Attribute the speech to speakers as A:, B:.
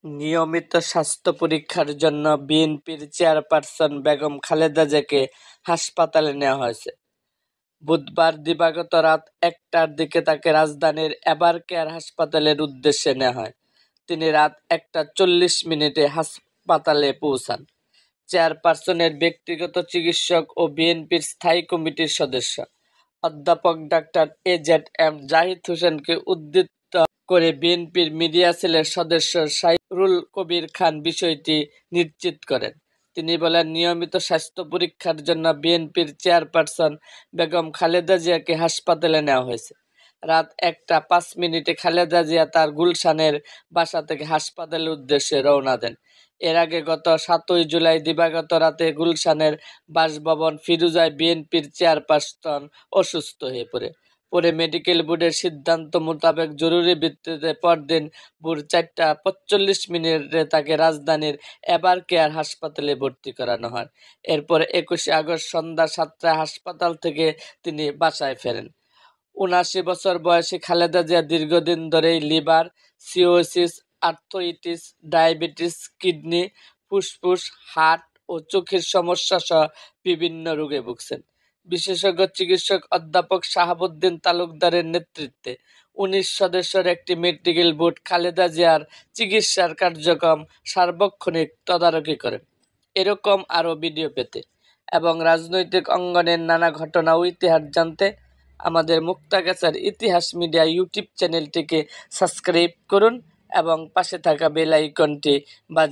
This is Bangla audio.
A: নিয়মিত স্বাস্থ্য পরীক্ষার জন্য বিএনপির চেয়ারপারসন বেগম খালেদা জিয়াকে হাসপাতালে নেওয়া হয়েছে। বুধবার দিবাগত রাত ১টার দিকে তাকে রাজধানীর এভারকেয়ার হাসপাতালের উদ্দেশ্যে নেওয়া হয়। তিনি রাত ১টা ৪০ মিনিটে হাসপাতালে পৌঁছান। চেয়ারপারসনের ব্যক্তিগত চিকিৎসক ও বিএনপির স্থায়ী কমিটির সদস্য অধ্যাপক ডাক্তার এজেড.এম জাহিদ হোসেনকে উদ্ধৃত করে বিএনপির মিডিয়া সেলের সদস্য সাইরুল কবির খান বিষয়টি নিশ্চিত করেন। তিনি বলেন, নিয়মিত স্বাস্থ্য পরীক্ষার জন্য বিএনপির চেয়ারপারসন বেগম খালেদা জিয়াকে হাসপাতালে নেওয়া হয়েছে। রাত ১টা ৫ মিনিটে খালেদা জিয়া তার গুলশানের বাসা থেকে হাসপাতালের উদ্দেশ্যে রওনা দেন। এর আগে গত ৭ই জুলাই দিবাগত রাতে গুলশানের বাসভবন ফিরোজায় বিএনপির চেয়ারপারসন অসুস্থ হয়ে পরে মেডিকেল বোর্ডের সিদ্ধান্ত মোতাবেক জরুরি ভিত্তিতে পরদিন ভোর ৪টা ৪৫ মিনিটে তাকে রাজধানীর এভারকেয়ার হাসপাতালে ভর্তি করানো হয়। এরপর ২১শে আগস্ট সন্ধ্যা ৭টায় হাসপাতাল থেকে তিনি বাসায় ফেরেন। ৭৯ বছর বয়সী খালেদা জিয়া দীর্ঘদিন ধরেই liver, cirrhosis, arthritis, diabetes, kidney, ফুসফুস, হার্ট ও চোখের সমস্যা সহ বিভিন্ন রোগে ভুগছেন। বিশেষজ্ঞ চিকিৎসক অধ্যাপক শাহাবুদ্দিন তালুকদারের নেতৃত্বে ১৯ সদস্যের একটি মেডিকেল বোর্ড খালেদা জিয়ার চিকিৎসার কার্যক্রম সার্বক্ষণিক তদারকি করেন। এরকম আরও ভিডিও পেতে এবং রাজনৈতিক অঙ্গনের নানা ঘটনা ও ইতিহাস জানতে আমাদের মুক্তাগাছার ইতিহাস মিডিয়া ইউটিউব চ্যানেলটিকে সাবস্ক্রাইব করুন এবং পাশে থাকা বেল আইকনটি বাজিয়ে